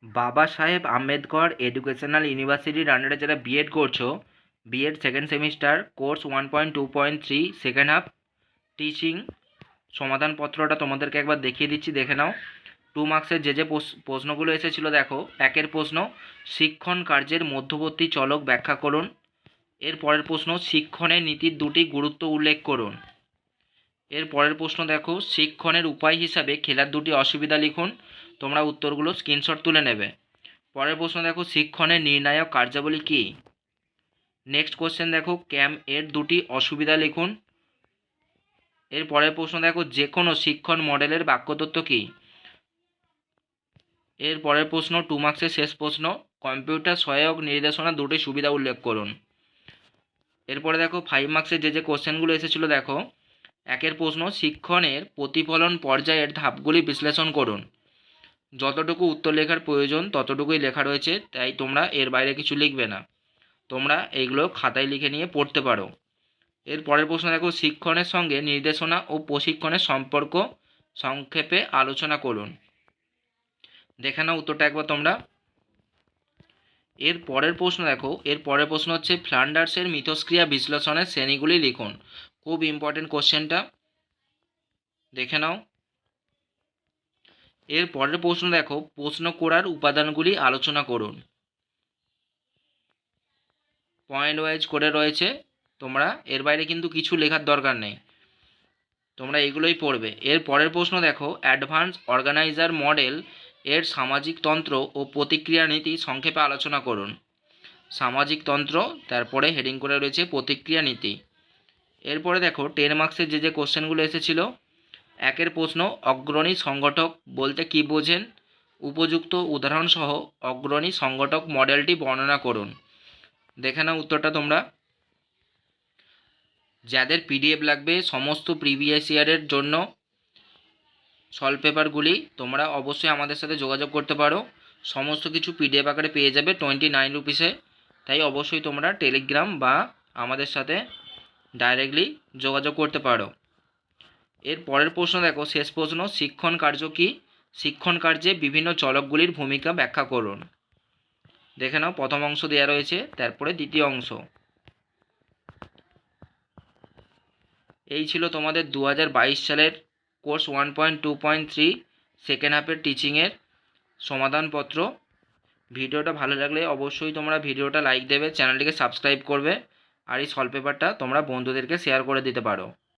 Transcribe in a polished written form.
বাবা সাহেব আম্বেদকর এডুকেশনাল ইউনিভার্সিটির আন্ডারে যারা বিএড করছো, BEd second semester course 1.2.3 second half teaching সমাধানপত্রটা তোমাদেরকে একবার দেখিয়ে দিচ্ছি, দেখে নাও। 2 মার্কসের যে প্রশ্নগুলো এসেছিলো দেখো। একের প্রশ্ন, শিক্ষণ কার্যের মধ্যবর্তী চলক ব্যাখ্যা করুন। এর পরের প্রশ্ন, শিক্ষণের নীতির দুটি গুরুত্ব উল্লেখ করুন। এর পরের প্রশ্ন দেখো, শিক্ষণের উপায় হিসাবে খেলার দুটি অসুবিধা লিখুন। তোমরা উত্তরগুলো স্ক্রিনশট তুলে নেবে। পরের প্রশ্ন দেখো, শিক্ষণের নির্ণায়ক কার্যাবলী কী। নেক্সট কোশ্চেন দেখো, ক্যাম এর দুটি অসুবিধা লিখুন। এর পরের প্রশ্ন দেখো, যে কোনো শিক্ষণ মডেলের বাক্যতত্ত্ব কী। এর পরের প্রশ্ন 2 মার্কসের শেষ প্রশ্ন, কম্পিউটার সহায়ক নির্দেশনা দুটি সুবিধা উল্লেখ করুন। এরপরে দেখো 5 মার্কসের যে কোশ্চেনগুলো এসেছিলো দেখো। একের প্রশ্ন, শিক্ষণের প্রতিফলন পর্যায়ের ধাপগুলি বিশ্লেষণ করুন। যতটুকু উত্তর লেখার প্রয়োজন ততটুকুই লেখা রয়েছে, তাই তোমরা এর বাইরে কিছু লিখবে না। তোমরা এইগুলো খাতায় লিখে নিয়ে পড়তে পারো। এর পরের প্রশ্ন দেখো, শিক্ষণের সঙ্গে নির্দেশনা ও প্রশিক্ষণের সম্পর্ক সংক্ষেপে আলোচনা করুন। দেখে নাও উত্তরটা একবার তোমরা। এর পরের প্রশ্ন দেখো। এর পরের প্রশ্ন হচ্ছে, ফ্ল্যান্ডার্সের মিথস্ক্রিয়া বিশ্লেষণের শ্রেণীগুলি লিখুন। খুব ইম্পর্টেন্ট কোশ্চেনটা, দেখে নাও। এর পরের প্রশ্ন দেখো, প্রশ্ন করার উপাদানগুলি আলোচনা করুন। পয়েন্ট ওয়াইজ করে রয়েছে, তোমরা এর বাইরে কিন্তু কিছু লেখার দরকার নেই, তোমরা এগুলোই পড়বে। এর পরের প্রশ্ন দেখো, অ্যাডভান্স অর্গানাইজার মডেল এর সামাজিক তন্ত্র ও প্রতিক্রিয়া নীতি সংক্ষেপে আলোচনা করুন। সামাজিক তন্ত্র, তারপরে হেডিং করে রয়েছে প্রতিক্রিয়া নীতি। এরপরে দেখো 10 মার্কসের যে কোশ্চেনগুলো এসেছিলো। একের প্রশ্ন, অগ্রণী সংগঠক বলতে কী বোঝেন। উপযুক্ত উদাহরণসহ অগ্রণী সংগঠক মডেলটি বর্ণনা করুন। দেখে নাও উত্তরটা তোমরা। যাদের পিডিএফ লাগবে সমস্ত প্রিভিয়াস ইয়ারের জন্য সলভ পেপারগুলি, তোমরা অবশ্যই আমাদের সাথে যোগাযোগ করতে পারো। সমস্ত কিছু পিডিএফ আকারে পেয়ে যাবে 29 রুপিসে। তাই অবশ্যই তোমরা টেলিগ্রাম বা আমাদের সাথে ডাইরেক্টলি যোগাযোগ করতে পারো। এর পরের প্রশ্ন দেখো, শেষ প্রশ্ন, শিক্ষণ কার্য কী। শিক্ষণ কার্যে বিভিন্ন চলকগুলির ভূমিকা ব্যাখ্যা করুন। দেখে নাও, প্রথম অংশ দেওয়া রয়েছে, তারপরে দ্বিতীয় অংশ। এই ছিল তোমাদের 2022 সালের কোর্স 1.2.3 সেকেন্ড হাফের টিচিংয়ের সমাধানপত্র। ভিডিওটা ভালো লাগলে অবশ্যই তোমরা ভিডিওটা লাইক দেবে, চ্যানেলটিকে সাবস্ক্রাইব করবে, আর এই সলভ পেপারটা তোমরা বন্ধুদেরকে শেয়ার করে দিতে পারো।